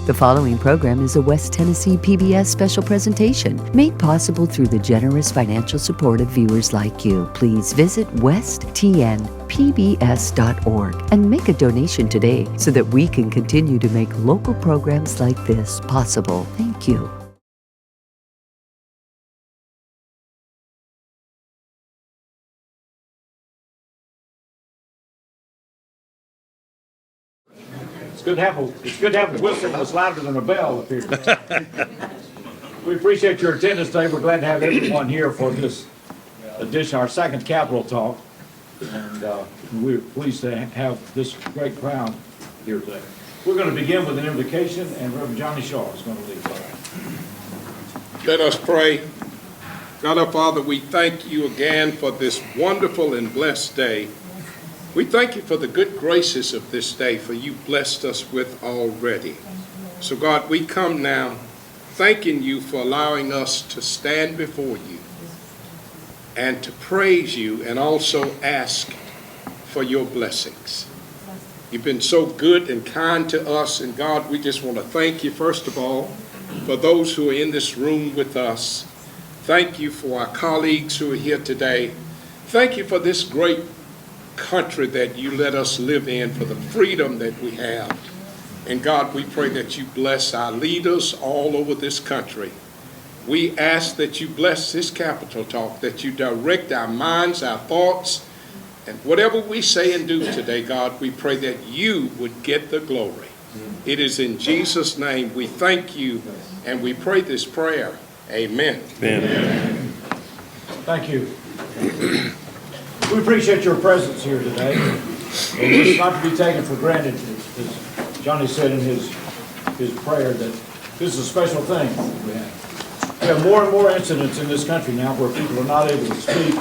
The following program is a West Tennessee PBS special presentation made possible through the generous financial support of viewers like you. Please visit westtnpbs.org and make a donation today so that we can continue to make local programs like this possible. Thank you. It's good to have a whistle that's louder than a bell up here. We appreciate your attendance today. We're glad to have everyone here for this edition, our second Capitol Talk. And we're pleased to have this great crowd here today. We're going to begin with an invocation, and Reverend Johnny Shaw is going to lead. Let us pray. God our Father, we thank you again for this wonderful and blessed day. We thank you for the good graces of this day, for you blessed us with already. So God, we come now thanking you for allowing us to stand before you and to praise you and also ask for your blessings. You've been so good and kind to us, and God, we just want to thank you, first of all, for those who are in this room with us. Thank you for our colleagues who are here today. Thank you for this great country that you let us live in, for the freedom that we have. And God, we pray that you bless our leaders all over this country. We ask that you bless this Capitol Talk, that you direct our minds, our thoughts, and whatever we say and do today, God, we pray that you would get the glory. It is in Jesus' name we thank you, and we pray this prayer. Amen. Amen. Thank you. We appreciate your presence here today. And it's not to be taken for granted, as Johnny said in his prayer, that this is a special thing we have. We have more and more incidents in this country now where people are not able to speak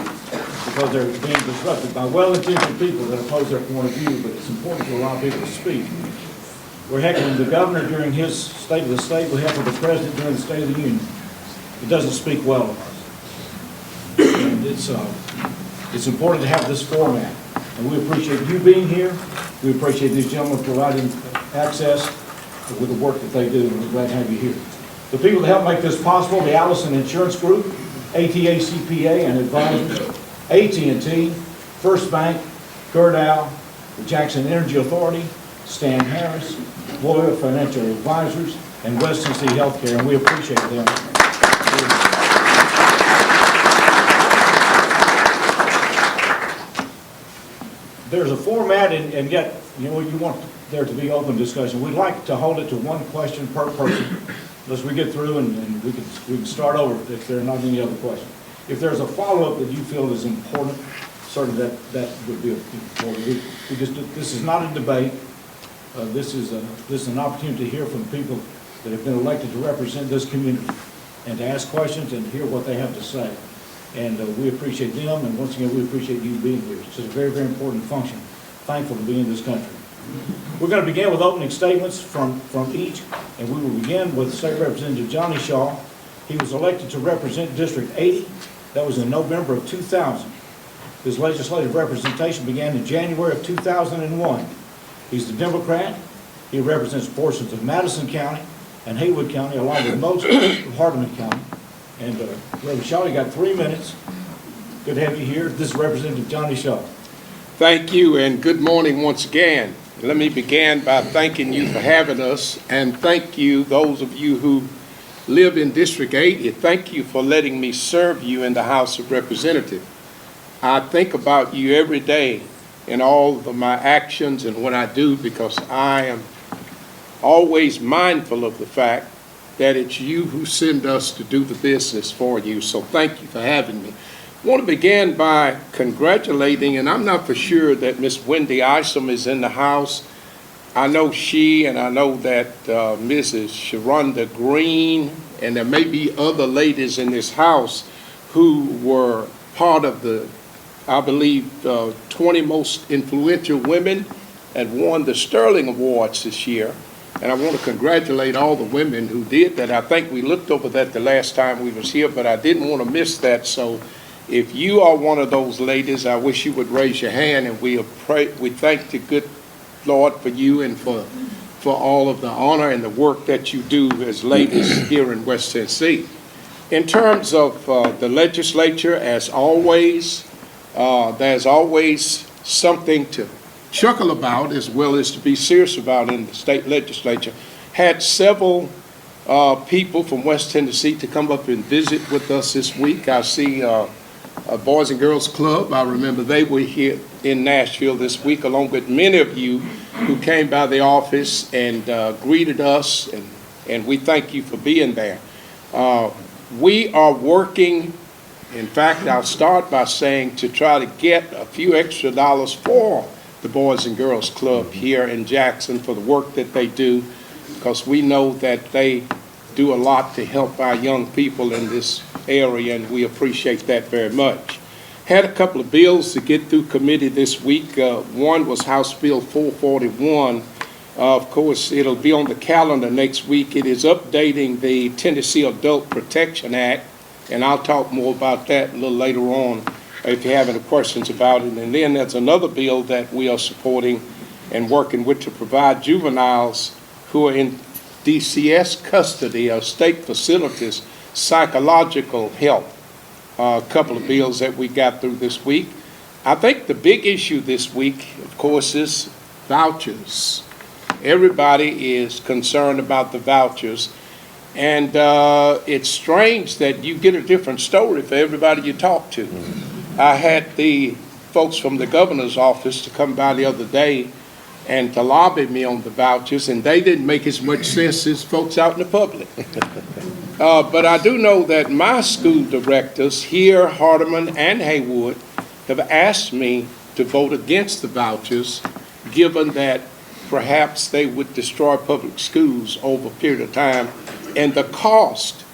because they're being disrupted by well-intentioned people that oppose their point of view, but it's important to allow people to speak. We're heckling the governor during his State of the State. We heckle the president during the State of the Union. It doesn't speak well of us. And it's important to have this format. And we appreciate you being here. We appreciate these gentlemen providing access with the work that they do, and we're glad to have you here. The people that help make this possible, the Allison Insurance Group, ATA CPA and Advisors, AT&T, First Bank, Gerdau, the Jackson Energy Authority, Stan Harris, Loyal Financial Advisors, and West Tennessee Healthcare, and we appreciate them. There's a format, and yet, you want there to be open discussion. We'd like to hold it to one question per person as we get through, and we can start over if there are not any other questions. If there's a follow-up that you feel is important, certainly that would be important. This is not a debate. This is an opportunity to hear from people that have been elected to represent this community and to ask questions and hear what they have to say. And we appreciate them, and once again, we appreciate you being here. It's a very, very important function. Thankful to be in this country. We're going to begin with opening statements from each, and we will begin with State Representative Johnny Shaw. He was elected to represent District 80. That was in November of 2000. His legislative representation began in January of 2001. He's the Democrat. He represents portions of Madison County and Haywood County, along with most of Hardeman County. And Reverend Shaw, you got 3 minutes. Good to have you here. This is Representative Johnny Shaw. Thank you, and good morning once again. Let me begin by thanking you for having us, and thank you, those of you who live in District 80. Thank you for letting me serve you in the House of Representatives. I think about you every day in all of my actions and what I do, because I am always mindful of the fact that it's you who send us to do the business for you. So thank you for having me. I want to begin by congratulating, and I'm not for sure that Miss Wendy Isom is in the house. I know she, and I know that Mrs. Sharonda Green, and there may be other ladies in this house who were part of the, I believe, 20 most influential women and won the Sterling Awards this year. And I want to congratulate all the women who did that. I think we looked over that the last time we was here, but I didn't want to miss that. So if you are one of those ladies, I wish you would raise your hand, and we thank the good Lord for you and for for all of the honor and the work that you do as ladies here in West Tennessee. In terms of the legislature, as always, there's always something to chuckle about as well as to be serious about in the state legislature. Had several people from West Tennessee to come up and visit with us this week. I see Boys and Girls Club. I remember they were here in Nashville this week, along with many of you who came by the office and greeted us, and we thank you for being there. We are working, in fact, I'll start by saying, to try to get a few extra dollars for the Boys and Girls Club here in Jackson for the work that they do, because we know that they do a lot to help our young people in this area, and we appreciate that very much. Had a couple of bills to get through committee this week. One was House Bill 441. Of course, it'll be on the calendar next week. It is updating the Tennessee Adult Protection Act, and I'll talk more about that a little later on if you have any questions about it. And then there's another bill that we are supporting and working with to provide juveniles who are in DCS custody or state facilities psychological help. A couple of bills that we got through this week. I think the big issue this week, of course, is vouchers. Everybody is concerned about the vouchers, and it's strange that you get a different story for everybody you talk to. I had the folks from the governor's office to come by the other day and to lobby me on the vouchers, and they didn't make as much sense as folks out in the public. But I do know that my school directors here, Hardeman and Haywood, have asked me to vote against the vouchers, given that perhaps they would destroy public schools over a period of time, and the cost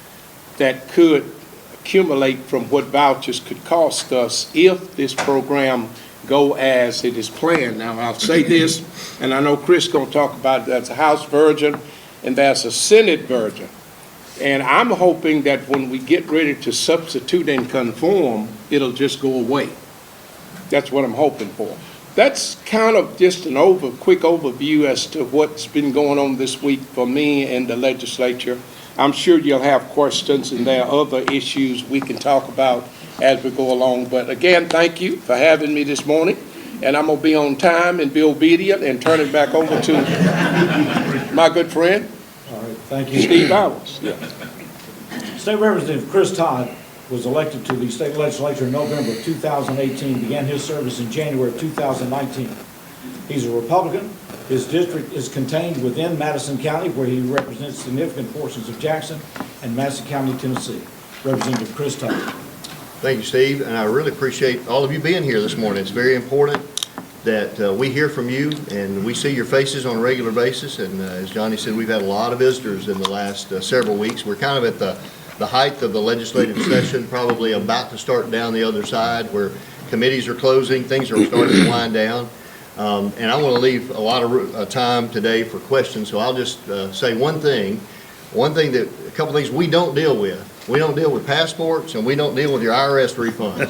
that could accumulate from what vouchers could cost us if this program go as it is planned. Now, I'll say this, and I know Chris is going to talk about it. There's a House version and there's a Senate version. And I'm hoping that when we get ready to substitute and conform, it'll just go away. That's what I'm hoping for. That's kind of just an quick overview as to what's been going on this week for me and the legislature. I'm sure you'll have questions, and there are other issues we can talk about as we go along. But again, thank you for having me this morning, and I'm going to be on time and be obedient and turn it back over to my good friend, All right, thank you. Steve Bowers. Yeah. State Representative Chris Todd was elected to the state legislature in November of 2018, began his service in January of 2019. He's a Republican. His district is contained within Madison County, where he represents significant portions of Jackson and Madison County, Tennessee. Representative Chris Todd. Thank you, Steve, and I really appreciate all of you being here this morning. It's very important that we hear from you and we see your faces on a regular basis. And as Johnny said, we've had a lot of visitors in the last several weeks. We're kind of at the height of the legislative session, probably about to start down the other side where committees are closing, things are starting to wind down. And I want to leave a lot of time today for questions, so I'll just say one thing that, a couple things we don't deal with. We don't deal with passports, and we don't deal with your IRS refunds.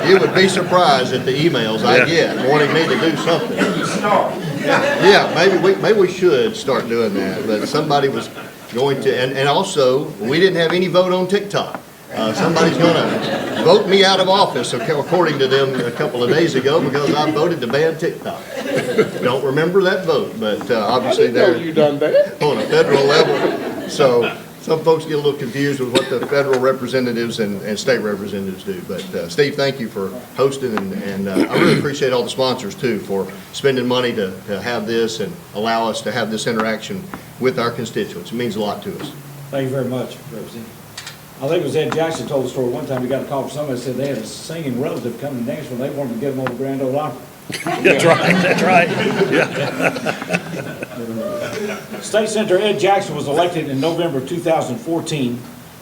You would be surprised at the emails I get wanting me to do something. Yeah, maybe we should start doing that, but somebody was going to, and also, we didn't have any vote on TikTok. Somebody's going to vote me out of office, according to them a couple of days ago, because I voted to ban TikTok. Don't remember that vote, but obviously they're you done that on a federal level. So some folks get a little confused with what the federal representatives and state representatives do. But Steve, thank you for hosting, and I really appreciate all the sponsors too for spending money to have this and allow us to have this interaction with our constituents. It means a lot to us. Thank you very much, Representative. I think it was Ed Jackson told the story one time. He got a call from somebody that said they had a singing relative come to Nashville. They wanted to get him on the Grand Ole Opry. That's right, that's right. Yeah. State Senator Ed Jackson was elected in November of 2014,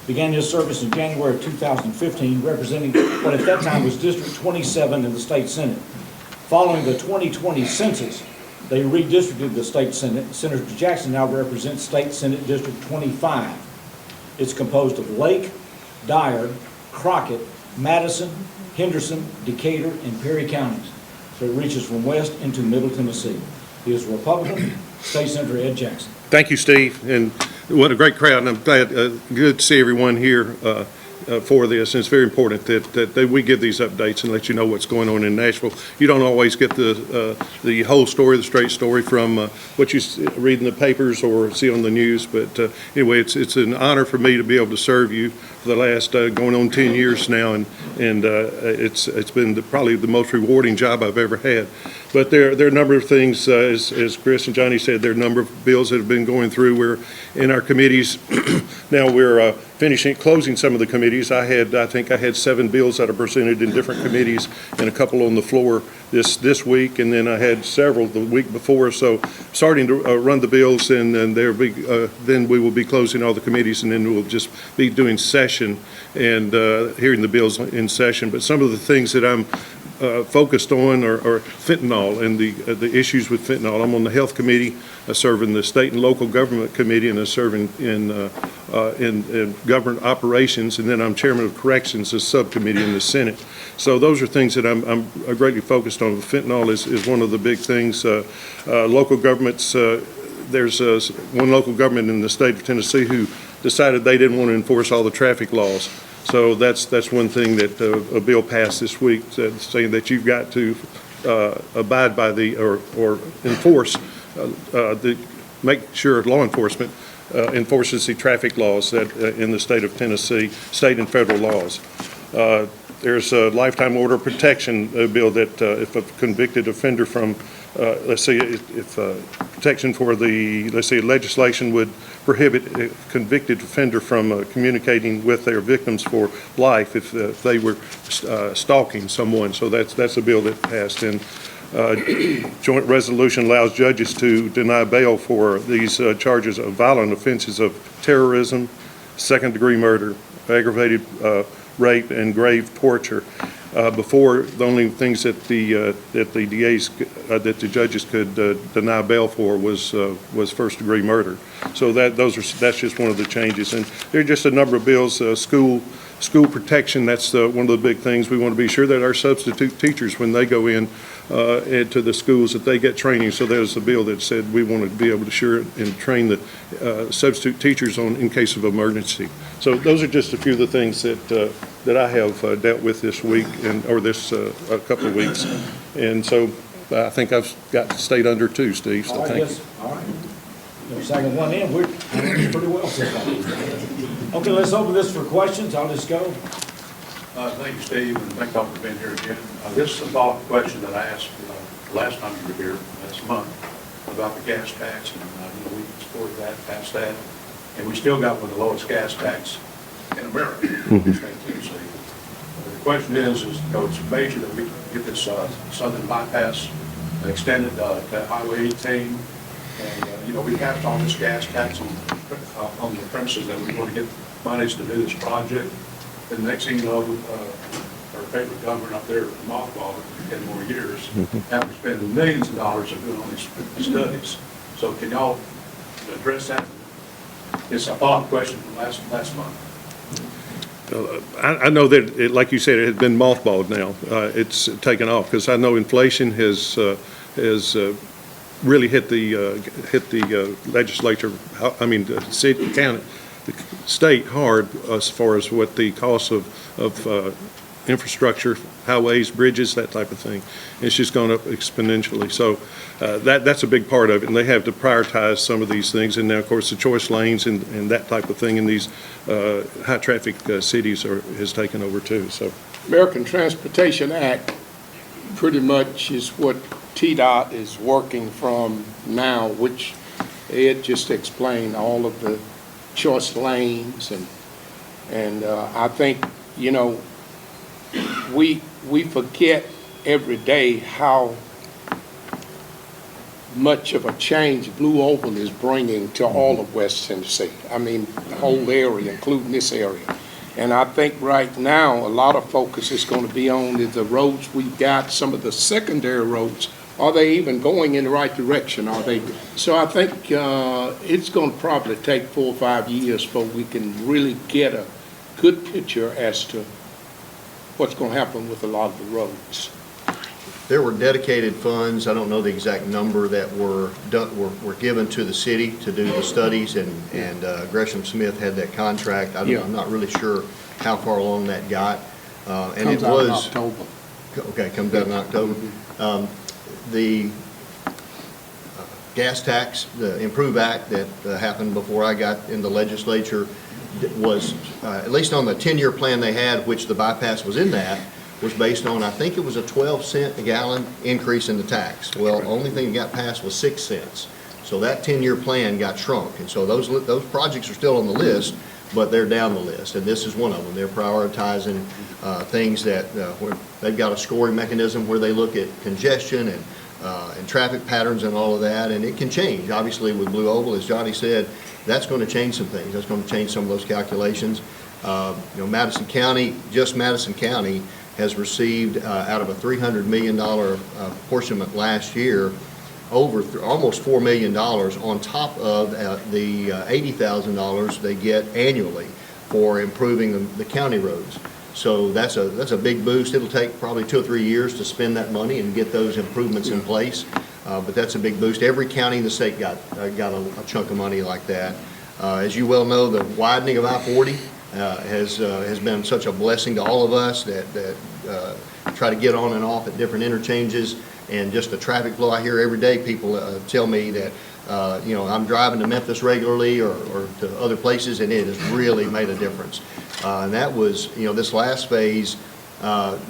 began his service in January of 2015, representing what at that time was District 27 in the State Senate. Following the 2020 census, they redistricted the State Senate. Senator Jackson now represents State Senate District 25. It's composed of Lake, Dyer, Crockett, Madison, Henderson, Decatur, and Perry counties. So it reaches from west into middle Tennessee. He is a Republican. State Senator Ed Jackson. Thank you, Steve, and what a great crowd, and I'm glad, good to see everyone here for this, and it's very important that we give these updates and let you know what's going on in Nashville. You don't always get the whole story, the straight story from what you read in the papers or see on the news, but anyway, it's an honor for me to be able to serve you for the last going on 10 years now, and it's been probably the most rewarding job I've ever had. But there are a number of things, as Chris and Johnny said, there are a number of bills that have been going through. We're in our committees now. We're closing some of the committees. I think I had 7 bills that are presented in different committees and a couple on the floor this week, and then I had several the week before. So starting to run the bills, and then then we will be closing all the committees, and then we'll just be doing session and hearing the bills in session. But some of the things that I'm focused on are fentanyl and the issues with fentanyl. I'm on the Health Committee. I serve in the State and Local Government Committee, and I serve in Government Operations, and then I'm Chairman of Corrections, a subcommittee in the Senate. So those are things that I'm greatly focused on. Fentanyl is one of the big things. Local governments, there's one local government in the state of Tennessee who decided they didn't want to enforce all the traffic laws. So that's one thing that a bill passed this week, saying that you've got to abide by or enforce, make sure law enforcement enforces the traffic laws that in the state of Tennessee, state and federal laws. There's a lifetime order of protection bill that if a convicted offender from, let's say, if protection for let's say legislation would prohibit a convicted offender from communicating with their victims for life if they were stalking someone. So that's a bill that passed. And joint resolution allows judges to deny bail for these charges of violent offenses of terrorism, second-degree murder, aggravated rape, and grave torture. Before, the only things that the DAs, that the judges could deny bail for was first-degree murder. So that's just one of the changes. And there are just a number of bills. School protection, that's one of the big things. We want to be sure that our substitute teachers, when they go in into the schools, that they get training. So there's a bill that said we want to be able to sure and train the substitute teachers in case of emergency. So those are just a few of the things that I have dealt with this week or this a couple of weeks. And so I think I've got stayed under 2, Steve, so thank you. All right. Second one in, we're doing pretty well so far. Okay, let's open this for questions. I'll just go. Thank you, Steve, and thank you all for being here again. This is a follow-up question that I asked last time you were here, last month, about the gas tax, and we supported that, passed that, and we still got one of the lowest gas tax in America, in the state of Tennessee. The question is it's major that we get this southern bypass extended to Highway 18, and we passed on this gas tax on the premises that we want to get monies to do this project. And the next thing you know, our favorite government up there, mothballed it for 10 more years, after spending millions of dollars of doing all these studies. So can y'all address that? It's a follow-up question from last month. I know that, like you said, it has been mothballed now. It's taken off because I know inflation has really hit the legislature. I mean, the city, county, the state hard as far as what the cost of infrastructure, highways, bridges, that type of thing. It's just gone up exponentially. So that's a big part of it, and they have to prioritize some of these things. And now, of course, the choice lanes and that type of thing in these high traffic cities has taken over too. So, American Transportation Act pretty much is what TDOT is working from now, which Ed just explained all of the choice lanes, and I think we forget every day how much of a change Blue Oval is bringing to all of West Tennessee. I mean, the whole area, including this area. And I think right now a lot of focus is going to be on the roads we've got, some of the secondary roads. Are they even going in the right direction? Are they? So I think it's going to probably take 4 or 5 years before we can really get a good picture as to what's going to happen with a lot of the roads. there were dedicated funds, I don't know the exact number, that were given to the city to do the studies, and Gresham Smith had that contract. I'm not really sure how far along that got. And it Comes out in was October. Okay, comes out in October. The gas tax, the Improve Act that happened before I got in the legislature was, at least on the 10-year plan they had, which the bypass was in that, was based on, I think it was a 12-cent a gallon increase in the tax. Well, the only thing that got passed was 6 cents. So that 10-year plan got shrunk. And so those projects are still on the list, but they're down the list. And this is one of them. They're prioritizing things that, where they've got a scoring mechanism where they look at congestion and traffic patterns and all of that, and it can change. Obviously, with Blue Oval, as Johnny said, that's going to change some things. That's going to change some of those calculations. Madison County, just Madison County, has received out of a $300 million apportionment last year, almost $4 million on top of the $80,000 they get annually for improving the county roads. So that's a big boost. It'll take probably 2 or 3 years to spend that money and get those improvements in place. But that's a big boost. Every county in the state got a chunk of money like that. As you well know, the widening of I-40 has been such a blessing to all of us that try to get on and off at different interchanges, and just the traffic flow. I hear every day people tell me that I'm driving to Memphis regularly or to other places, and it has really made a difference. And that was, this last phase,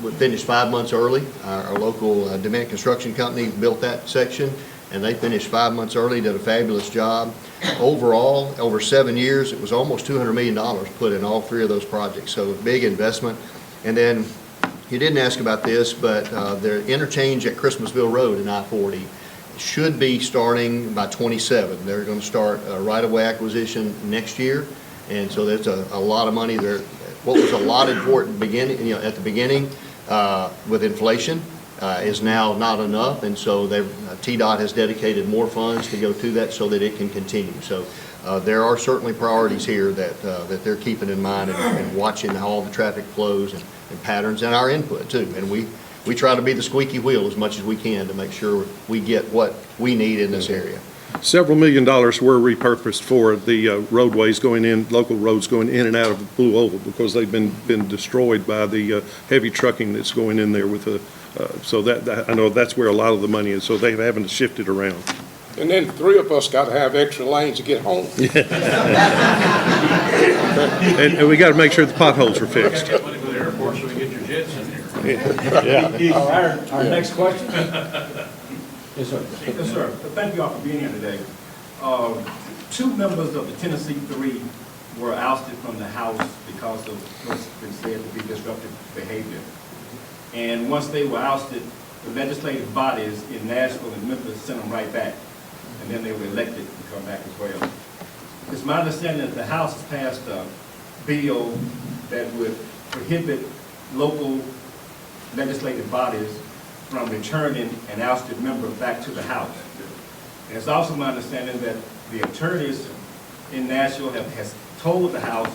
we finished 5 months early. Our local Dement Construction Company built that section, and they finished 5 months early, did a fabulous job. Overall, over 7 years, it was almost $200 million put in all 3 of those projects, so big investment. And then, you didn't ask about this, but the interchange at Christmasville Road in I-40 should be starting by 27. They're going to start a right-of-way acquisition next year, and so there's a lot of money there. What was allotted for it at the beginning with inflation is now not enough, and so TDOT has dedicated more funds to go to that so that it can continue. So there are certainly priorities here that they're keeping in mind and watching how all the traffic flows and patterns, and our input too. And we try to be the squeaky wheel as much as we can to make sure we get what we need in this area. Several $1 million were repurposed for the roadways going in, local roads going in and out of Blue Oval, because they've been destroyed by the heavy trucking that's going in there with the, so that I know that's where a lot of the money is, so they're having to shift it around. And then 3 of us got to have extra lanes to get home. And we got to make sure the potholes are fixed. Got money for the airport, so we get your jets in here. All right, our next question? Yes, sir. Yes, sir. Thank you all for being here today. 2 members of the Tennessee 3 were ousted from the House because of what's been said to be disruptive behavior. And once they were ousted, the legislative bodies in Nashville and Memphis sent them right back. And then they were elected to come back as well. It's my understanding that the House has passed a bill that would prohibit local legislative bodies from returning an ousted member back to the House. And it's also my understanding that the attorneys in Nashville has told the House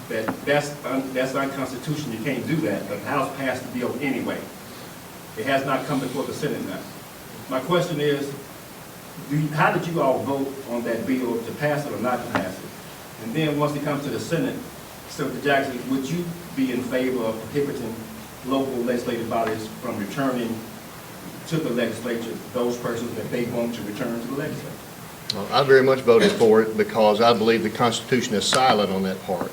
that that's unconstitutional, you can't do that, but the House passed the bill anyway. It has not come before the Senate now. My question is, how did you all vote on that bill, to pass it or not to pass it? And then once it comes to the Senate, Senator Jackson, would you be in favor of prohibiting local legislative bodies from returning to the legislature those persons that they want to return to the legislature? Well, I very much voted for it because I believe the Constitution is silent on that part.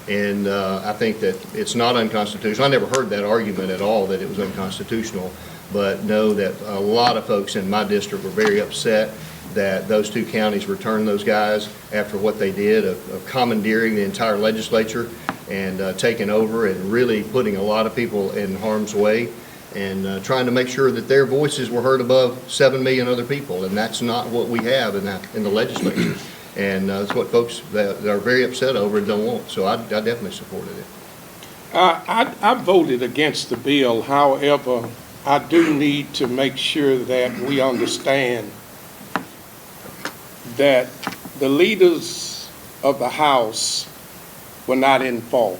And I think that it's not unconstitutional. I never heard that argument at all, that it was unconstitutional, but know that a lot of folks in my district were very upset that those 2 counties returned those guys after what they did of commandeering the entire legislature and taking over and really putting a lot of people in harm's way, and trying to make sure that their voices were heard above 7 million other people, and that's not what we have in the legislature. And that's what folks that are very upset over and don't want. So I definitely supported it. I voted against the bill. However, I do need to make sure that we understand that the leaders of the House were not in fault.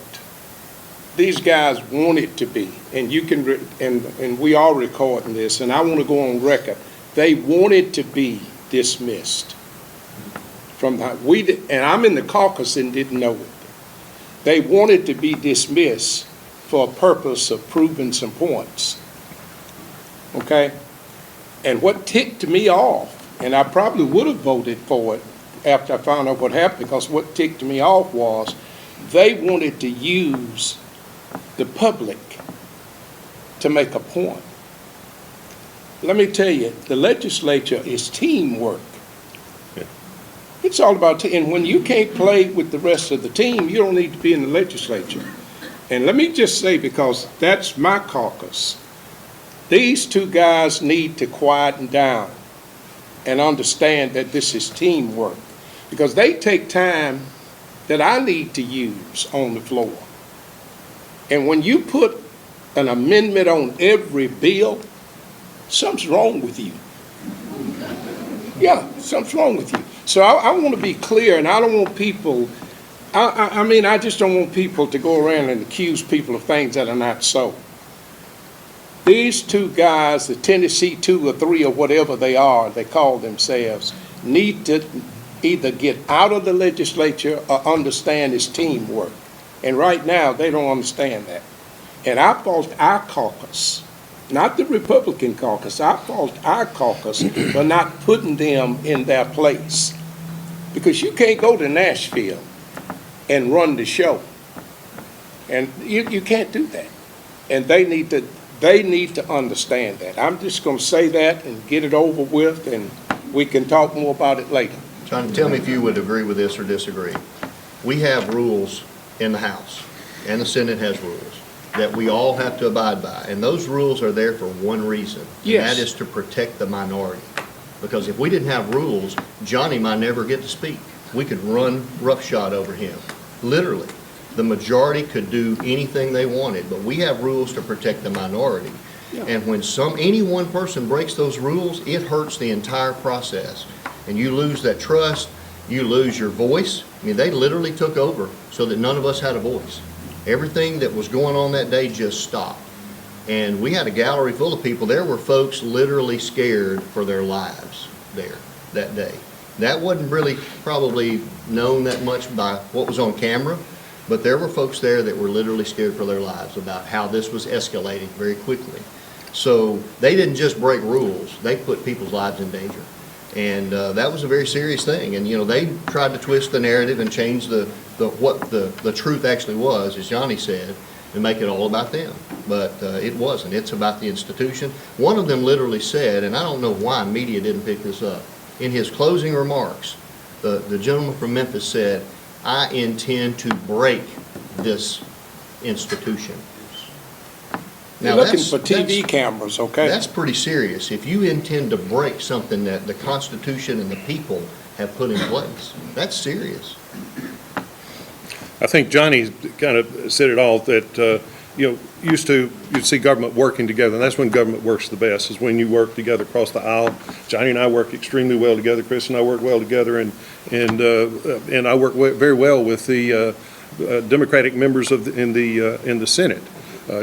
these guys want it to be, and you can, and we are recording this, and I want to go on record. They want it to be dismissed. And I'm in the caucus and didn't know it. They wanted to be dismissed for a purpose of proving some points. Okay? And what ticked me off, and I probably would have voted for it after I found out what happened, because what ticked me off was they wanted to use the public to make a point. Let me tell you, the legislature is teamwork. It's all about, and when you can't play with the rest of the team, you don't need to be in the legislature. And let me just say, because that's my caucus, these two guys need to quieten down and understand that this is teamwork, because they take time that I need to use on the floor. And when you put an amendment on every bill, something's wrong with you. Yeah, something's wrong with you. So I want to be clear, and I don't want people, I just don't want people to go around and accuse people of things that are not so. These two guys, the Tennessee 2 or 3 or whatever they are, they call themselves, need to either get out of the legislature or understand it's teamwork. And right now, they don't understand that. And I fault our caucus, not the Republican caucus, I fault our caucus for not putting them in their place. Because you can't go to Nashville and run the show. And you can't do that. And they need to understand that. I'm just going to say that and get it over with, and we can talk more about it later. John, tell me if you would agree with this or disagree. We have rules in the House, and the Senate has rules that we all have to abide by. And those rules are there for one reason. Yes. And that is to protect the minority. Because if we didn't have rules, Johnny might never get to speak. We could run roughshod over him, literally. The majority could do anything they wanted, but we have rules to protect the minority. Yeah. And when any one person breaks those rules, it hurts the entire process. And you lose that trust, you lose your voice. I mean, they literally took over so that none of us had a voice. Everything that was going on that day just stopped. And we had a gallery full of people. There were folks literally scared for their lives there that day. That wasn't really probably known that much by what was on camera, but there were folks there that were literally scared for their lives about how this was escalating very quickly. So they didn't just break rules, they put people's lives in danger. And that was a very serious thing. And, you know, they tried to twist the narrative and change what the truth actually was, as Johnny said, and make it all about them. But it wasn't. It's about the institution. One of them literally said, and I don't know why media didn't pick this up, in his closing remarks, the gentleman from Memphis said, "I intend to break this institution." You're looking for TV cameras, okay? That's pretty serious. If you intend to break something that the Constitution and the people have put in place, that's serious. I think Johnny kind of said it all, that, you'd see government working together, and that's when government works the best, is when you work together across the aisle. Johnny and I work extremely well together. Chris and I work well together, and I work very well with the Democratic members in the Senate.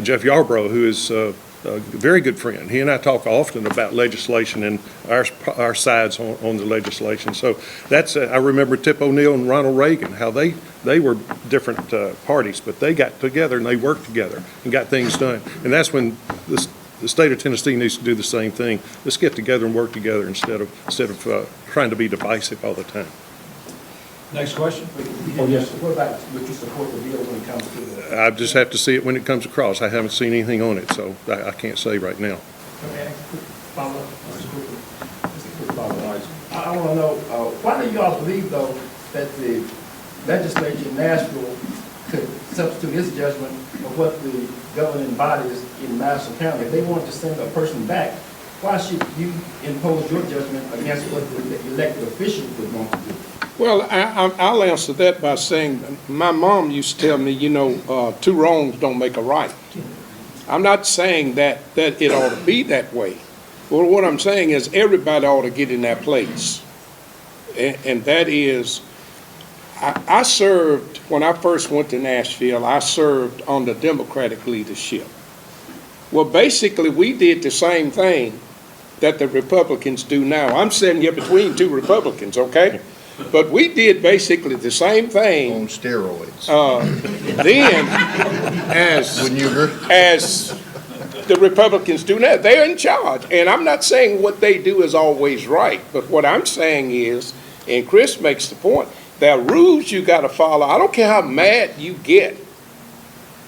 Jeff Yarbrough, who is a very good friend. He and I talk often about legislation and our sides on the legislation. So that's, I remember Tip O'Neill and Ronald Reagan, how they were different parties, but they got together and they worked together and got things done. And that's when the state of Tennessee needs to do the same thing. Let's get together and work together instead of trying to be divisive all the time. Next question? Oh, yes. What about, would you support the bill when it comes to the? I just have to see it when it comes across. I haven't seen anything on it, so I can't say right now. Okay, quick follow-up. Just a quick follow-up. I want to know, why do you all believe, though, that the legislature in Nashville could substitute its judgment of what the governing bodies in Madison County, if they wanted to send a person back, why should you impose your judgment against what the elected officials would want to do? Well, I'll answer that by saying, my mom used to tell me, two wrongs don't make a right. I'm not saying that it ought to be that way. Well, what I'm saying is everybody ought to get in that place. And that is, I served, when I first went to Nashville, I served under Democratic leadership. Well, basically, we did the same thing that the Republicans do now. I'm sitting here between two Republicans, okay? But we did basically the same thing On steroids. then Wouldn't you agree? as the Republicans do now. They're in charge. And I'm not saying what they do is always right, but what I'm saying is, and Chris makes the point, there are rules you got to follow. I don't care how mad you get.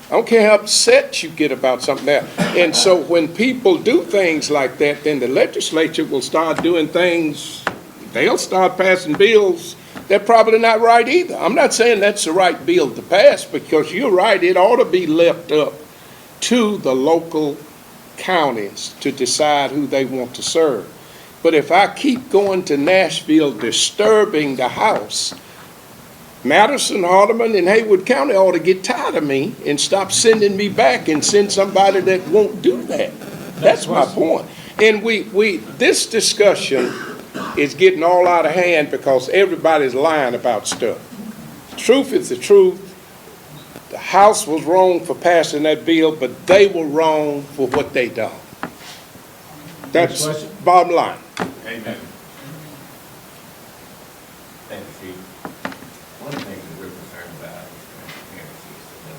I don't care how upset you get about something else. And so when people do things like that, then the legislature will start doing things, they'll start passing bills they're probably not right either. I'm not saying that's the right bill to pass, because you're right, it ought to be left up to the local counties to decide who they want to serve. But if I keep going to Nashville disturbing the House, Madison, Hardeman, and Haywood County ought to get tired of me and stop sending me back and send somebody that won't do that. That's my point. And this discussion is getting all out of hand because everybody's lying about stuff. Truth is the truth. The House was wrong for passing that bill, but they were wrong for what they done. That's bottom line. Amen. Thank you, Steve. One of the things that we're concerned about is transparency.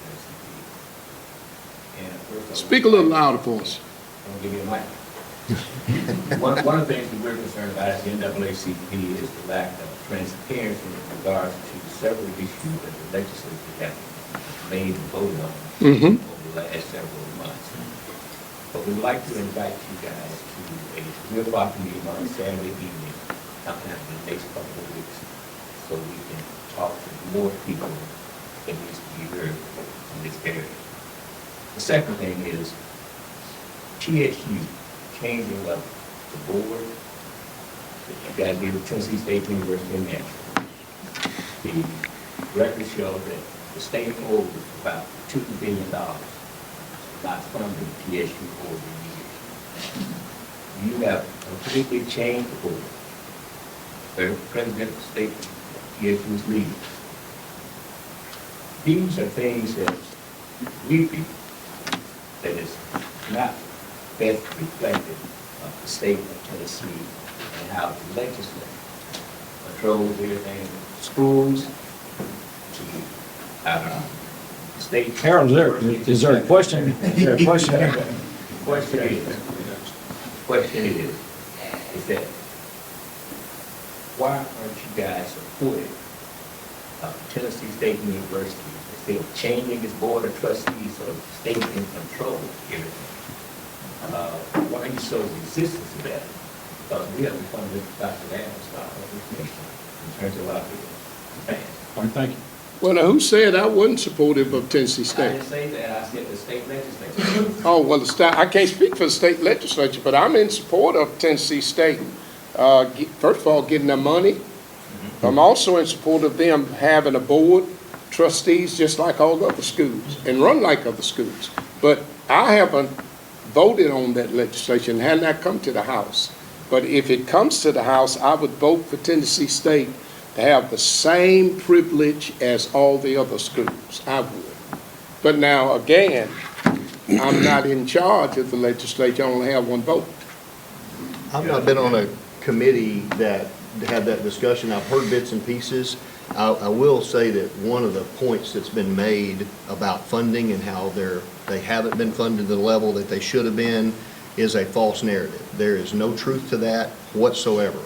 And first, Speak a little louder for us. I'm gonna give you a mic. One of the things that we're concerned about at the NAACP is the lack of transparency in regards to several issues that the legislature have made and voted on over the last several months. But we'd like to invite you guys to a 3 o'clock meeting on Saturday evening, sometime in the next couple of weeks, so we can talk to more people that needs to be heard in this area. The second thing is TSU changing up the board. You guys gave it Tennessee State University in Nashville. The records show that the state owes about $2 billion, not funding TSU over the years. You have completely changed the board. The president of the state, TSU is leading. These are things that we feel that is not best reflected of the state of Tennessee and how the legislature controls everything from schools to state. Harold, is there a question? Is there a question? The question is that why aren't you guys supporting Tennessee State University instead of changing its board of trustees so the state can control everything? Why are you so resistant to that? Because we have become Dr. Adams of this nation in terms of our bill. All right, thank you. Well, now, who said I wasn't supportive of Tennessee I State? didn't say that, I said the state legislature. Oh, well, I can't speak for the state legislature, but I'm in support of Tennessee State. First of all, getting their money. I'm also in support of them having a board, trustees, just like all the other schools, and run like other schools. But I haven't voted on that legislation, had not come to the House. But if it comes to the House, I would vote for Tennessee State to have the same privilege as all the other schools. I would. But now, again, I'm not in charge of the legislature. I only have one vote. I've not been on a committee that had that discussion. I've heard bits and pieces. I will say that one of the points that's been made about funding and how they haven't been funded to the level that they should have been is a false narrative. There is no truth to that whatsoever.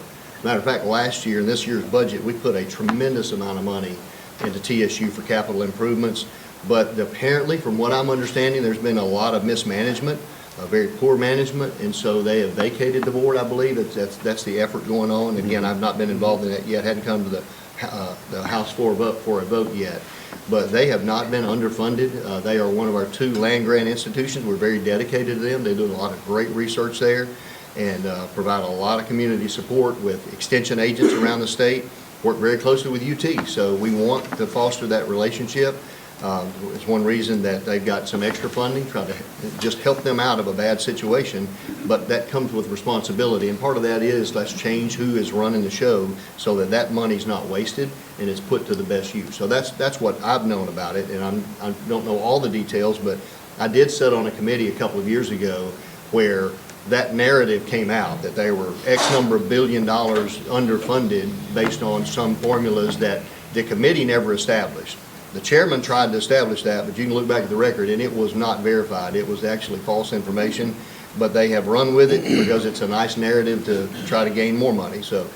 Matter of fact, last year in this year's budget, we put a tremendous amount of money into TSU for capital improvements. But apparently, from what I'm understanding, there's been a lot of mismanagement, very poor management, and so they have vacated the board, I believe. That's the effort going on. Again, I've not been involved in that yet, hadn't come to the House floor for a vote yet. But they have not been underfunded. They are one of our 2 land-grant institutions. We're very dedicated to them. They do a lot of great research there and provide a lot of community support with extension agents around the state, work very closely with UT. So we want to foster that relationship. It's one reason that they've got some extra funding, try to just help them out of a bad situation, but that comes with responsibility, and part of that is let's change who is running the show so that that money's not wasted and it's put to the best use. So that's what I've known about it, and I don't know all the details, but I did sit on a committee a couple of years ago where that narrative came out, that they were X number of $1 billion underfunded based on some formulas that the committee never established. The chairman tried to establish that, but you can look back at the record, and it was not verified. It was actually false information, but they have run with it because it's a nice narrative to try to gain more money. So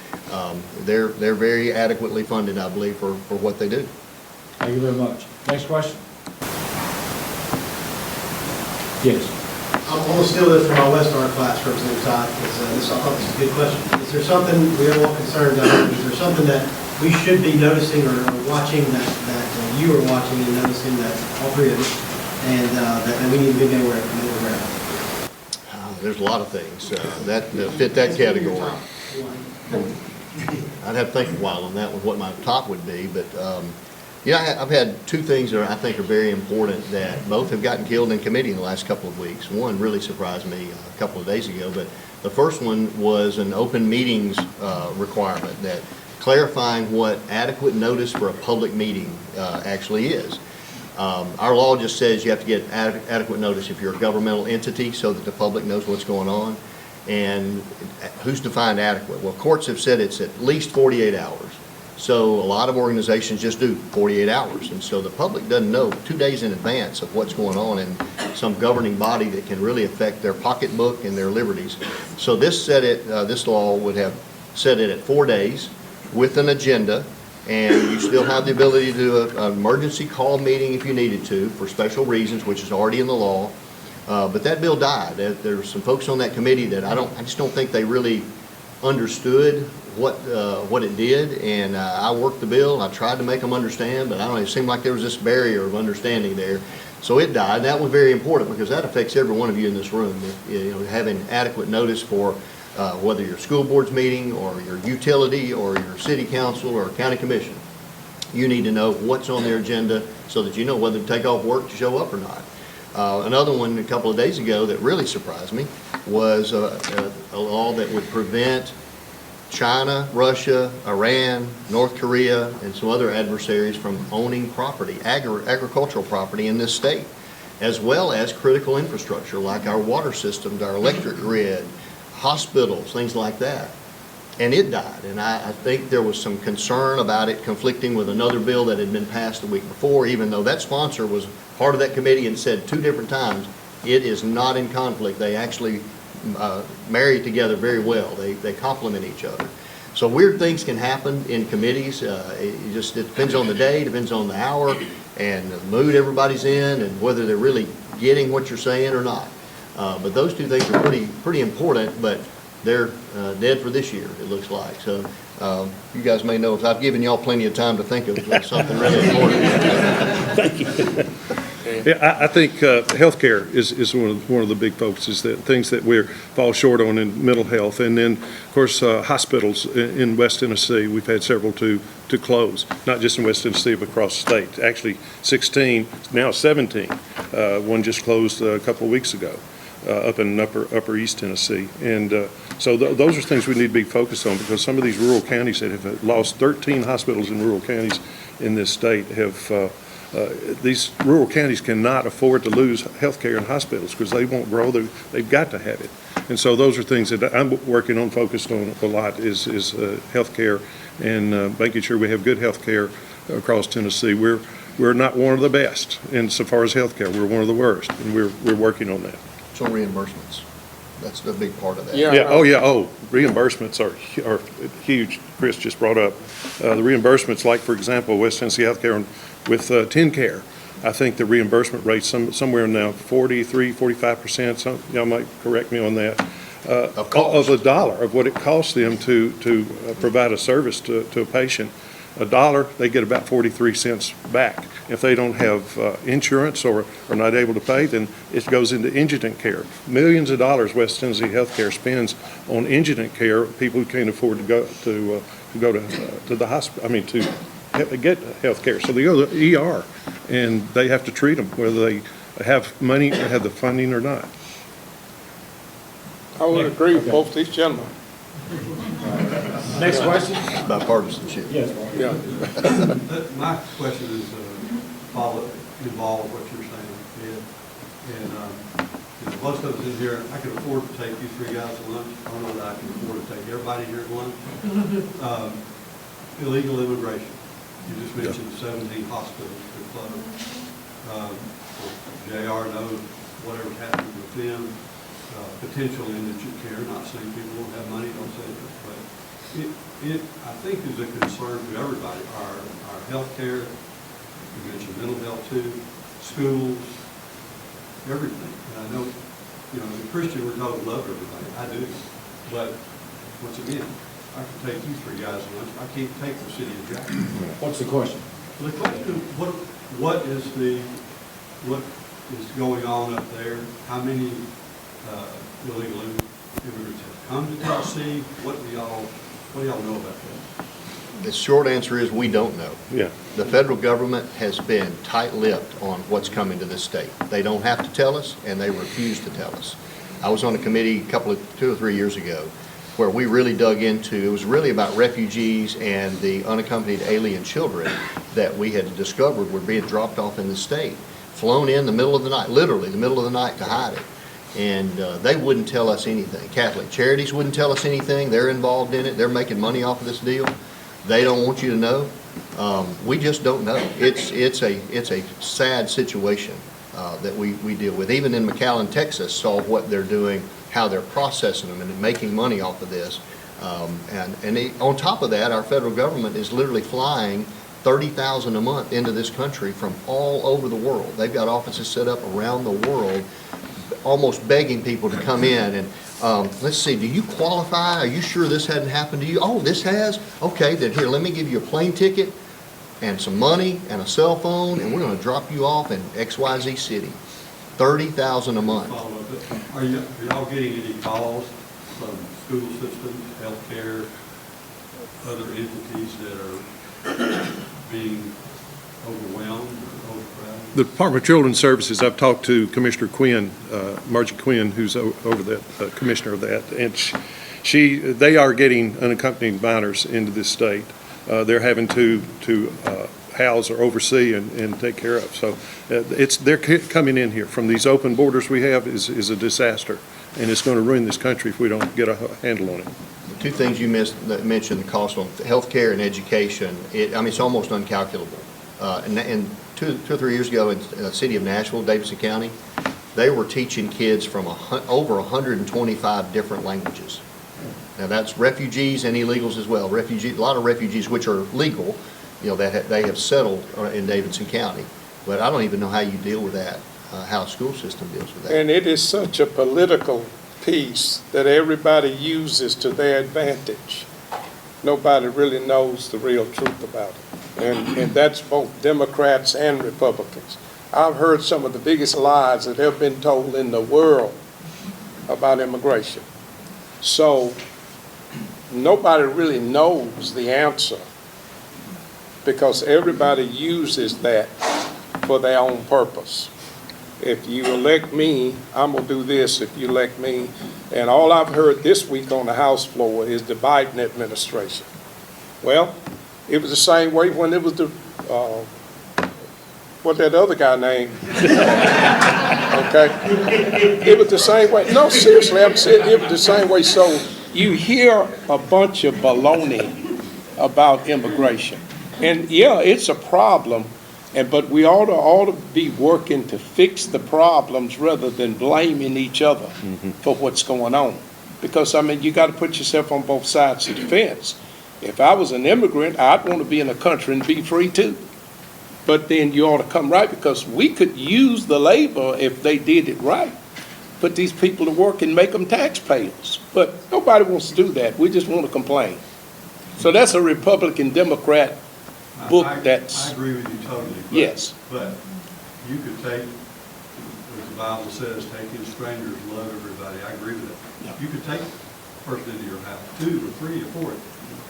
they're very adequately funded, I believe, for what they do. Thank you very much. Next question? Yes. I'm going to steal this from our West Arm class, Representative Todd, because I thought this is a good question. Is there something, we are all concerned about, is there something that we should be noticing or watching that you are watching and noticing that all three of us, and that we need to be aware of? There's a lot of things that fit that category. I'd have to think a while on that one, what my top would be, but I've had two things that I think are very important that both have gotten killed in committee in the last couple of weeks. One really surprised me a couple of days ago, but the first one was an open meetings requirement, that clarifying what adequate notice for a public meeting actually is. Our law just says you have to get adequate notice if you're a governmental entity so that the public knows what's going on. And who's defined adequate? Well, courts have said it's at least 48 hours. So a lot of organizations just do 48 hours. And so the public doesn't know 2 days in advance of what's going on in some governing body that can really affect their pocketbook and their liberties. So this law would have set it at 4 days with an agenda, and you still have the ability to do an emergency call meeting if you needed to for special reasons, which is already in the law. But that bill died. There's some folks on that committee that I just don't think they really understood what it did, and I worked the bill. I tried to make them understand, but I don't know, it seemed like there was this barrier of understanding there. So it died. That was very important because that affects every one of you in this room. Having adequate notice for whether your school board's meeting or your utility or your city council or county commission. You need to know what's on their agenda so that you know whether to take off work to show up or not. Another one a couple of days ago that really surprised me was a law that would prevent China, Russia, Iran, North Korea, and some other adversaries from owning property, agricultural property in this state, as well as critical infrastructure like our water systems, our electric grid, hospitals, things like that. And it died, and I think there was some concern about it conflicting with another bill that had been passed the week before, even though that sponsor was part of that committee and said 2 different times, it is not in conflict. They actually marry together very well. They complement each other. So weird things can happen in committees. It depends on the day, depends on the hour, and the mood everybody's in, and whether they're really getting what you're saying or not. But those 2 things are pretty important, but they're dead for this year, it looks like. So you guys may know if I've given y'all plenty of time to think of something really important. Thank you. Yeah, I think healthcare is one of the big focuses, that things that we fall short on in mental health. And then, of course, hospitals in West Tennessee, we've had several to close, not just in West Tennessee, but across the state. Actually, 16, now 17. One just closed a couple of weeks ago up in upper East Tennessee. And so those are things we need to be focused on, because some of these rural counties that have lost 13 hospitals in rural counties in this state have these rural counties cannot afford to lose health care and hospitals because they won't grow. They've got to have it. And so those are things that I'm working on, focused on a lot, is health care and making sure we have good health care across Tennessee. We're not one of the best insofar as health care. We're one of the worst, and we're working on that. So reimbursements, that's the big part of that. Yeah. Reimbursements are huge. Chris just brought up the reimbursements, like, for example, West Tennessee Healthcare with TN. I think the reimbursement rate somewhere now 43-45%. Y'all might correct me on that. Of a dollar of what it costs them to provide a service to a patient. $1, they get about 43 cents back. If they don't have insurance or are not able to pay, then it goes into indigent care. Millions of dollars West Tennessee Healthcare spends on indigent care, people who can't afford to go to the hospital. get health care. So they go to the ER, and they have to treat them, whether they have money, have the funding or not. I would agree with both these gentlemen. Next question? Bipartisanship. Yes. Yeah. My question is involve what you're saying, Ed. And most of us in here, I can afford to take you three guys to lunch. I don't know that I can afford to take everybody here to lunch. Illegal immigration. You just mentioned 17 hospitals that closed. JR knows whatever's happening with them. Potential indigent care, not saying people don't have money, don't say that, but it I think is a concern to everybody. Our health care, you mentioned mental health too, schools, everything. And I know, as a Christian, we're told to love everybody. I do. But once again, I can take you three guys to lunch. I can't take the city of Jackson. What's the question? The question, what is going on up there? How many illegal immigrants have come to Tennessee? What do y'all know about that? The short answer is we don't know. Yeah. The federal government has been tight-lipped on what's coming to this state. They don't have to tell us, and they refuse to tell us. I was on a committee 2 or 3 years ago where we really dug into, it was really about refugees and the unaccompanied alien children that we had discovered were being dropped off in the state, flown in the middle of the night, literally the middle of the night, to hide it. And they wouldn't tell us anything. Catholic Charities wouldn't tell us anything. They're involved in it. They're making money off of this deal. They don't want you to know. We just don't know. It's a sad situation that we deal with. Even in McAllen, Texas, saw what they're doing, how they're processing them and making money off of this. On top of that, our federal government is literally flying 30,000 a month into this country from all over the world. They've got offices set up around the world, almost begging people to come in and let's see, do you qualify? Are you sure this hadn't happened to you? Oh, this has? Okay, then here, let me give you a plane ticket and some money and a cell phone, and we're going to drop you off in XYZ city. 30,000 a month. Are y'all getting any calls from school systems, healthcare, other entities that are being overwhelmed or overcrowded? The Department of Children's Services, I've talked to Commissioner Quinn, Margie Quinn, who's over that, commissioner of that, and they are getting unaccompanied minors into this state. They're having to house or oversee and take care of. So they're coming in here from these open borders we have is a disaster, and it's going to ruin this country if we don't get a handle on it. The two things you mentioned, the cost on health care and education, it's almost uncalculable. And 2 or 3 years ago in the city of Nashville, Davidson County, they were teaching kids from over 125 different languages. Now that's refugees and illegals as well. A lot of refugees which are legal, that they have settled in Davidson County. But I don't even know how you deal with that, how a school system deals with that. And it is such a political piece that everybody uses to their advantage. Nobody really knows the real truth about it. And that's both Democrats and Republicans. I've heard some of the biggest lies that have been told in the world about immigration. So nobody really knows the answer because everybody uses that for their own purpose. If you elect me, I'm going to do this if you elect me. And all I've heard this week on the House floor is the Biden administration. Well, it was the same way when it was the, what that other guy named? Okay? It was the same way. No, seriously, I'm saying it was the same way. So you hear a bunch of baloney about immigration. And yeah, it's a problem, but we ought to be working to fix the problems rather than blaming each other for what's going on. Because, you got to put yourself on both sides of the fence. If I was an immigrant, I'd want to be in a country and be free too. But then you ought to come right because we could use the labor if they did it right. Put these people to work and make them taxpayers. But nobody wants to do that. We just want to complain. So that's a Republican-Democrat book that's... I agree with you totally. Yes. But you could take, as the Bible says, take in strangers, love everybody. I agree with that. Yeah. You could take a person into your house, 2 or 3 or 4.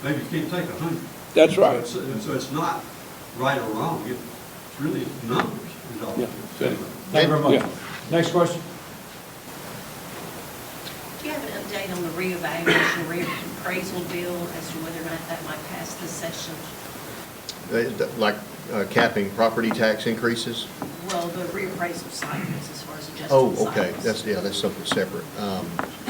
Maybe you can't take 100. That's right. So it's not right or wrong. It's really numbers is all. Yeah. Thank you very much. Yeah. Next question? Do you have an update on the reevaluation, reappraisal bill as to whether or not that might pass this session? Like capping property tax increases? Well, the reappraisal cycles as far as adjusting Oh, cycles. okay, that's something separate. I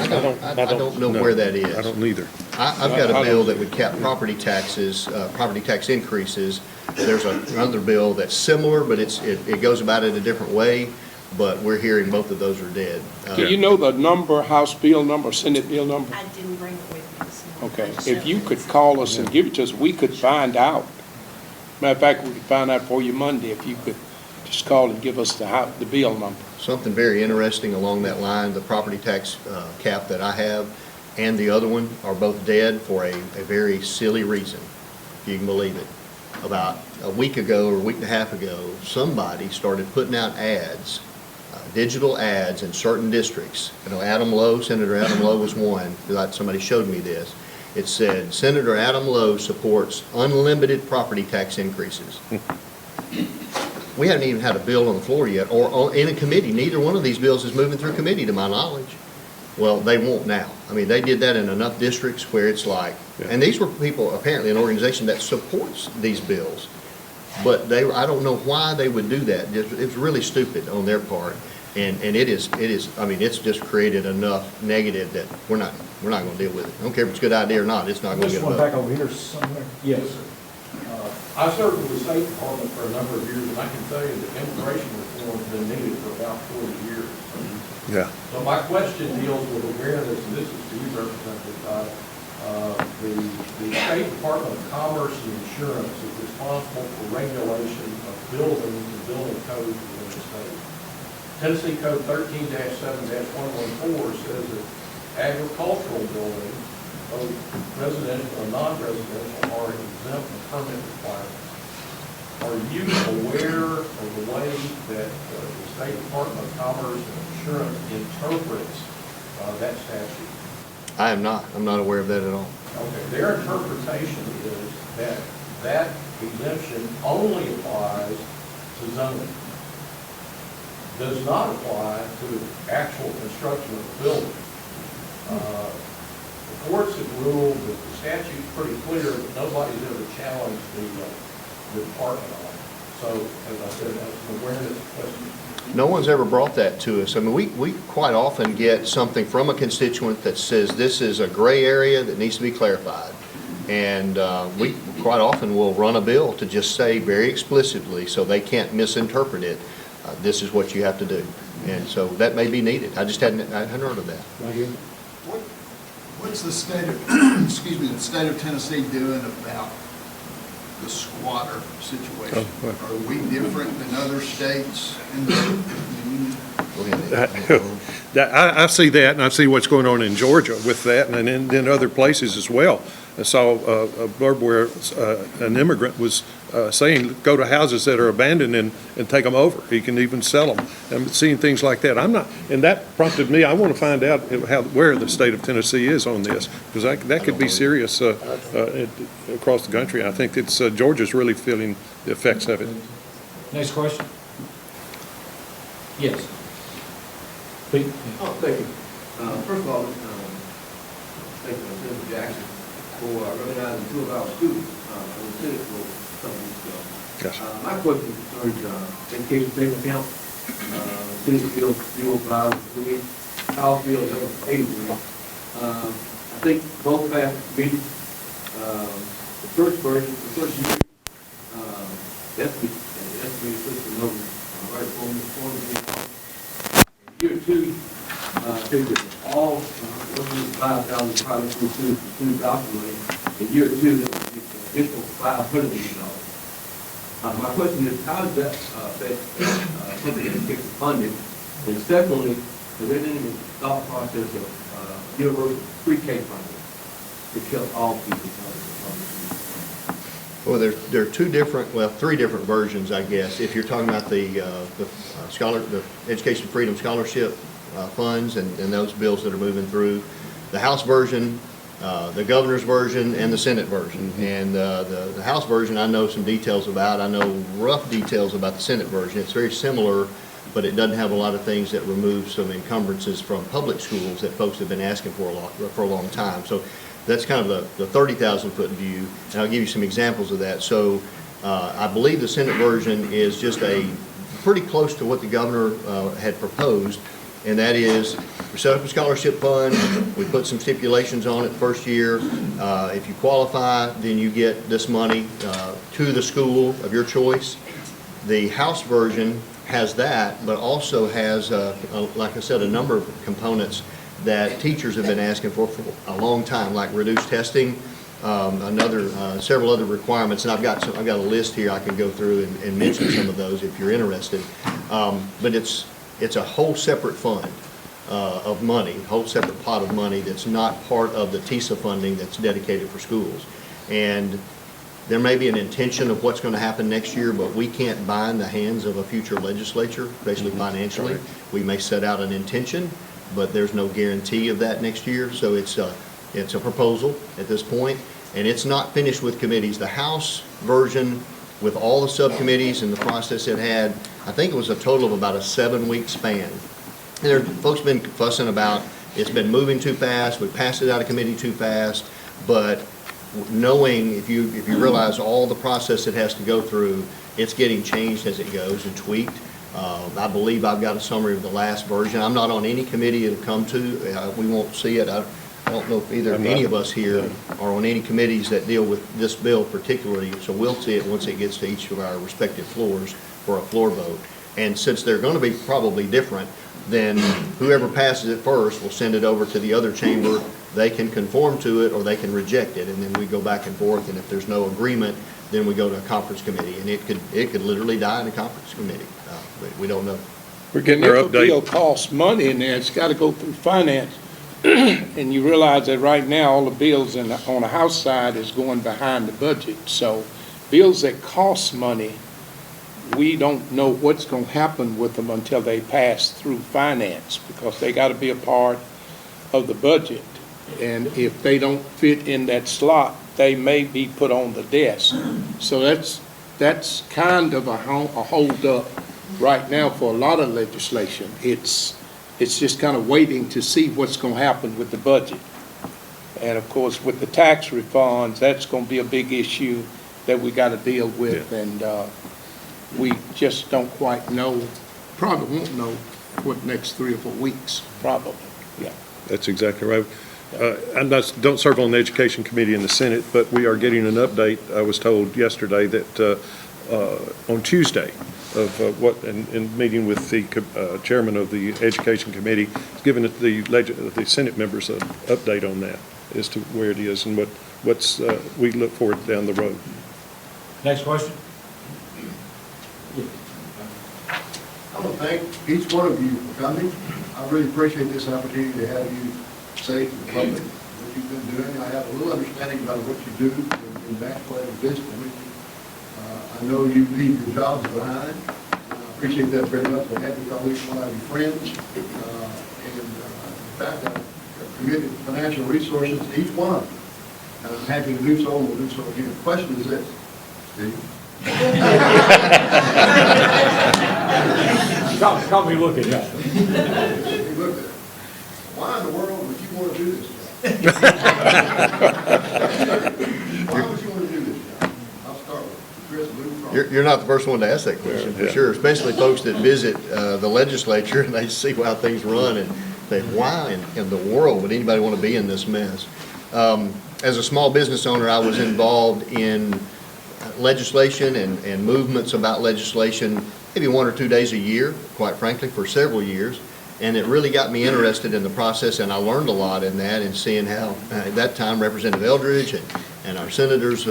don't don't know where that is. I don't either. I've got a bill that would cap property taxes, property tax increases. There's another bill that's similar, but it goes about it a different way, but we're hearing both of those are dead. Do you know the number, House bill number, Senate bill number? I didn't bring it with me this morning. Okay, I just if know you that could it's- call us and give it to us, we could find out. Matter of fact, we could find out for you Monday if you could just call and give us the bill number. Something very interesting along that line, the property tax cap that I have and the other one are both dead for a very silly reason, if you can believe it. About a week ago or a week and a half ago, somebody started putting out ads, digital ads in certain districts. You know, Adam Lowe, Senator Adam Lowe was one, because somebody showed me this. It said, Senator Adam Lowe supports unlimited property tax increases. We haven't even had a bill on the floor yet, or in a committee. Neither one of these bills is moving through committee, to my knowledge. Well, they won't now. I mean, they did that in enough districts where it's like, and these were people, apparently an organization that supports these bills. But I don't know why they would do that. It's really stupid on their part. And it is, I mean, it's just created enough negative that we're not going to deal with it. I don't care if it's a good idea or not, it's not going to This get a one vote. back over here somewhere. Yes, sir. I served with the State Department for a number of years, and I can tell you that immigration reform has been needed for about 40 years. Yeah. So my question deals with awareness, and this is to you, Representative Todd. The State Department of Commerce and Insurance is responsible for regulation of buildings and building codes within the state. Tennessee Code 13-7-114 says that agricultural buildings, both residential and non-residential, are exempt from permit requirements. Are you aware of the way that the State Department of Commerce and Insurance interprets that statute? I am not. I'm not aware of that at all. Okay, their interpretation is that that exemption only applies to zoning. Does not apply to actual construction of the building. The courts have ruled that the statute's pretty clear, but nobody's ever challenged the department on it. So, as I said, that's an awareness question. No one's ever brought that to us. I mean, we quite often get something from a constituent that says this is a gray area that needs to be clarified. And we quite often will run a bill to just say very explicitly, so they can't misinterpret it, this is what you have to do. And so that may be needed. I hadn't heard of that. Right here. What's the state of, excuse me, the state of Tennessee doing about the squatter situation? Are we different than other states in the union? I see that, and I see what's going on in Georgia with that, and in other places as well. I saw a blurb where an immigrant was saying, go to houses that are abandoned and take them over. He can even sell them. I'm seeing things like that. And that prompted me, I want to find out where the state of Tennessee is on this, because that could be serious across the country. I think it's Georgia's really feeling the effects of it. Next question? Yes. Pete? Oh, thank you. First of all, thank you, Senator Jackson, for recognizing two of our students in the Senate for some weeks ago. Yes. My question concerns education savings account, Senate Bill 05, House Bill 83. I think both passed committee. The first version, the first year, estimated system number right before the year two, all 5,000 private school students documented. In year two, there was an additional $500 million. My question is, how does that affect public education funding? And secondly, is there any thought process of universal pre-K funding to kill all people funded? Well, there are three different versions, I guess. If you're talking about the Education Freedom Scholarship funds and those bills that are moving through, the House version the governor's version and the Senate version. And the House version, I know some details about. I know rough details about the Senate version. It's very similar, but it doesn't have a lot of things that remove some encumbrances from public schools that folks have been asking for a long time. So that's kind of the 30,000-foot view, and I'll give you some examples of that. So I believe the Senate version is just pretty close to what the governor had proposed, and that is we set up a scholarship fund, we put some stipulations on it first year. If you qualify, then you get this money to the school of your choice. The House version has that, but also has, like I said, a number of components that teachers have been asking for a long time, like reduced testing, several other requirements, and I've got a list here I can go through and mention some of those if you're interested. But it's a whole separate fund of money, a whole separate pot of money that's not part of the TISA funding that's dedicated for schools. And there may be an intention of what's going to happen next year, but we can't bind the hands of a future legislature, especially financially. We may set out an intention, but there's no guarantee of that next year. So it's a proposal at this point, and it's not finished with committees. The House version, with all the subcommittees and the process it had, I think it was a total of about a 7-week span. And folks have been fussing about it's been moving too fast, we passed it out of committee too fast, but knowing if you realize all the process it has to go through, it's getting changed as it goes and tweaked. I believe I've got a summary of the last version. I'm not on any committee it'll come to. We won't see it. I don't know if any of us here are on any committees that deal with this bill particularly, so we'll see it once it gets to each of our respective floors for a floor vote. And since they're going to be probably different, then whoever passes it first will send it over to the other chamber. They can conform to it or they can reject it, and then we go back and forth, and if there's no agreement, then we go to a conference committee, and it could literally die in a conference committee. We don't know. We're getting our If a update. bill costs money in there, it's got to go through finance. And you realize that right now, all the bills on the House side is going behind the budget. So bills that cost money, we don't know what's going to happen with them until they pass through finance, because they got to be a part of the budget. And if they don't fit in that slot, they may be put on the desk. So that's kind of a hold up right now for a lot of legislation. It's just kind of waiting to see what's going to happen with the budget. And of course, with the tax refunds, that's going to be a big issue that we got to deal with. Yeah. And we just don't quite know, probably won't know what next 3 or 4 weeks, probably. Yeah. That's exactly right. Don't serve on the Education Committee in the Senate, but we are getting an update. I was told yesterday that on Tuesday in meeting with the chairman of the Education Committee, giving the Senate members an update on that as to where it is and what's we look forward down the road. Next question. I want to thank each one of you for coming. I really appreciate this opportunity to have you say to the public what you've been doing. I have a little understanding about what you do in backplay and business. I know you leave your jobs behind. I appreciate that very much. I'm happy to call each one of your friends. And in fact, I've committed financial resources to each one of them. And I'm happy to do so, and we'll do so again. The question is this, Steve. Call me look at that. Hey, look at it. Why in the world would you want to do this job? Why would you want to do this job? I'll start with Chris. You're not the first one to ask that question, for sure, especially folks that visit the legislature and they see how things run and think, why in the world would anybody want to be in this mess? As a small business owner, I was involved in legislation and movements about legislation maybe 1 or 2 days a year, quite frankly, for several years. And it really got me interested in the process, and I learned a lot in that and seeing how, at that time, Representative Eldridge and our senators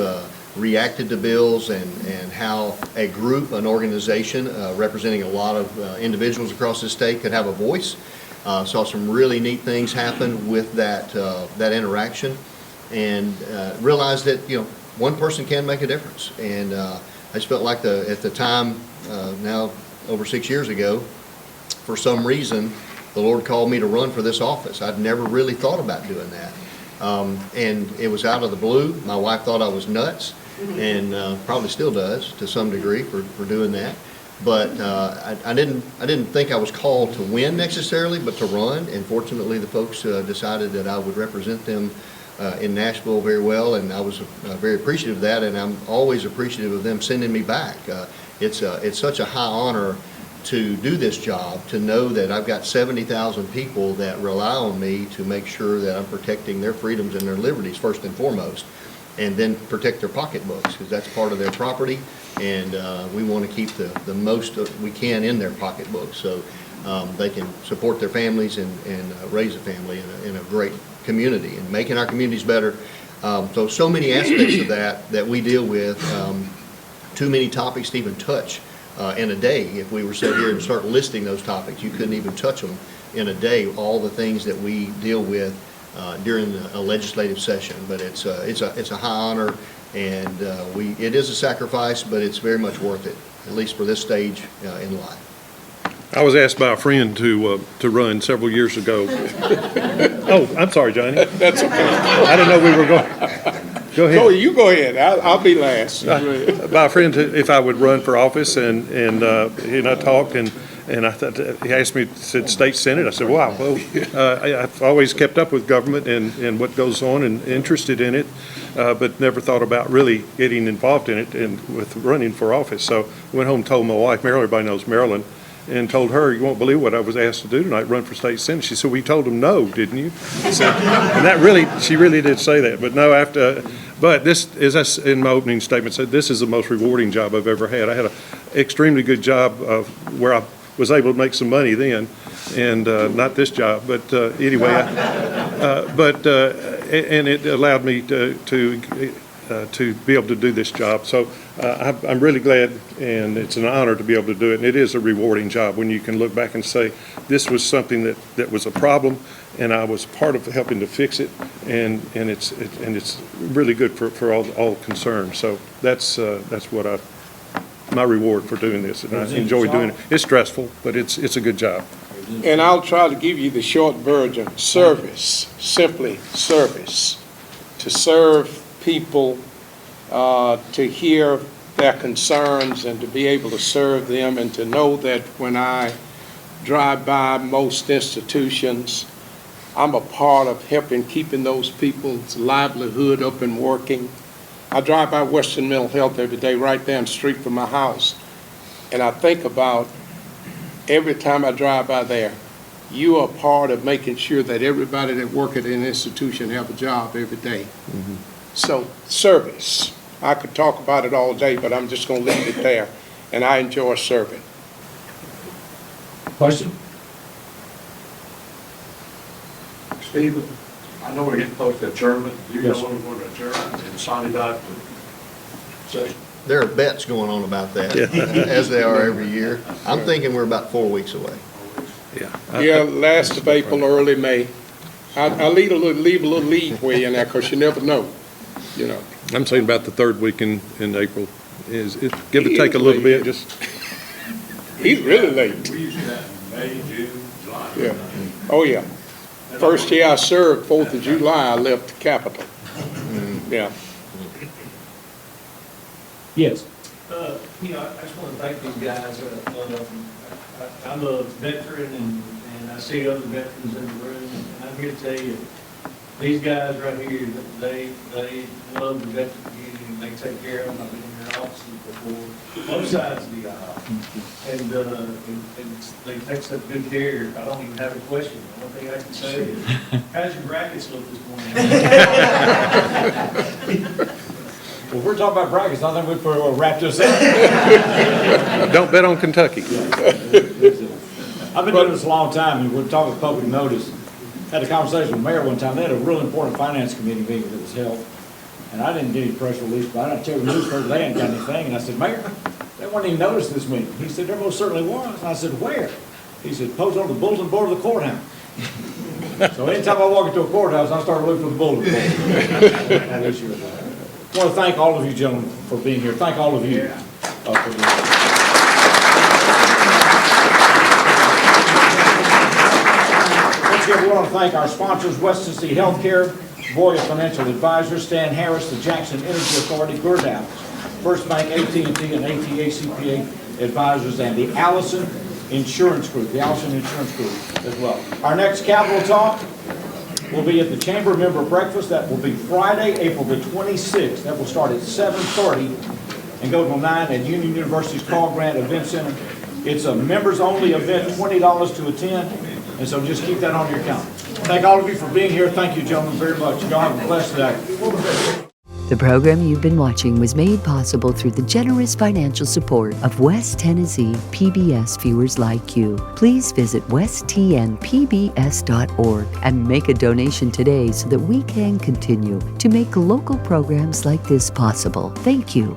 reacted to bills and how a group, an organization representing a lot of individuals across the state could have a voice. Saw some really neat things happen with that interaction, and realized that, one person can make a difference. And I just felt like at the time, now over 6 years ago, for some reason, the Lord called me to run for this office. I'd never really thought about doing that. And it was out of the blue. My wife thought I was nuts, and probably still does to some degree for doing that. But I didn't think I was called to win necessarily, but to run. And fortunately, the folks decided that I would represent them in Nashville very well, and I was very appreciative of that. And I'm always appreciative of them sending me back. It's such a high honor to do this job, to know that I've got 70,000 people that rely on me to make sure that I'm protecting their freedoms and their liberties first and foremost, and then protect their pocketbooks, because that's part of their property, and we want to keep the most we can in their pocketbooks so they can support their families and raise a family in a great community and making our communities better. So many aspects of that we deal with, too many topics to even touch in a day. If we were sit here and start listing those topics, you couldn't even touch them in a day, all the things that we deal with during a legislative session. But it's a high honor, and it is a sacrifice, but it's very much worth it, at least for this stage in life. I was asked by a friend to run several years ago. Oh, I'm sorry, Johnny. That's okay. I didn't know we were going. Go ahead. You go ahead. I'll be last. By a friend if I would run for office, and I talked, and I thought, he asked me, said state senate. I said, wow. Well, I've always kept up with government and what goes on and interested in it, but never thought about really getting involved in it and with running for office. So I went home and told my wife, Marilyn, everybody knows Marilyn, and told her, you won't believe what I was asked to do tonight, run for state senate. She said, well, you told them no, didn't you? So, and that really, she really did say that. But no, but this, as I in my opening statement said, this is the most rewarding job I've ever had. I had an extremely good job where I was able to make some money then, and not this job, but anyway, and it allowed me to be able to do this job. So I'm really glad, and it's an honor to be able to do it. And it is a rewarding job when you can look back and say, this was something that was a problem, and I was part of helping to fix it, and it's really good for all concerned. So that's what my reward for doing this, and I enjoy doing it. It's stressful, but it's a good job. And I'll try to give you the short version. Service, simply service, to serve people, to hear their concerns and to be able to serve them, and to know that when I drive by most institutions, I'm a part of helping keeping those people's livelihood up and working. I drive by Western Mental Health every day right down the street from my house, and I think about every time I drive by there, you are part of making sure that everybody that work at an institution have a job every day. Mm-hmm. So service, I could talk about it all day, but I'm just going to leave it there, and I enjoy serving. Question? Stephen, I know we're getting close to adjournment. You Yes. know when we're going to adjourn and sign it out session. There are bets going on about that, as they are every year. I'm thinking we're about 4 weeks away. Yeah, last of April, early May. I leave a little leeway in there because you never know, you know. I'm saying about the third week in April. Give or take a little bit, just. He's really late. We usually have May, June, July. Yeah. Oh, yeah. First year I served, 4th of July, I left the Capitol. Yeah. Yes. I just want to thank these guys. I'm a veteran, and I see other veterans in the room, and I'm here to tell you, these guys right here, they love the veteran community, and they take care of them. I've been in their offices before, both sides of the aisle, and they take such good care. I don't even have a question. The one thing I can say is, how's your brackets look this morning? Well, we're talking about brackets. I think we'll wrap this up. Don't bet on Kentucky. I've been doing this a long time, and we're talking public notice. Had a conversation with the mayor one time. They had a real important finance committee meeting that was held, and I didn't get any press release, but I checked the newspaper, they hadn't got anything, and I said, Mayor, they wouldn't even notice this meeting. He said, there most certainly was. And I said, where? He said, posted on the bulletin board of the courthouse. So anytime I walk into a courthouse, I start looking for the bulletin board. I want to thank all of you gentlemen for being here. Thank all of you for being here. Once again, we want to thank our sponsors, West Tennessee Healthcare, Voya Financial Advisors, Stan Harris, the Jackson Energy Authority, Gerdau, First Bank, AT&T, and ATA-CPA Advisors, and the Allison Insurance Group, as well. Our next Capital Talk will be at the Chamber Member Breakfast. That will be Friday, April the 26th. That will start at 7:30 and go till 9 at Union University's Carl Grant Event Center. It's a members-only event, $20 to attend, and so just keep that on your calendar. Thank all of you for being here. Thank you, gentlemen, very much. Y'all have a blessed day. The program you've been watching was made possible through the generous financial support of West Tennessee PBS viewers like you. Please visit westtnpbs.org and make a donation today so that we can continue to make local programs like this possible. Thank you.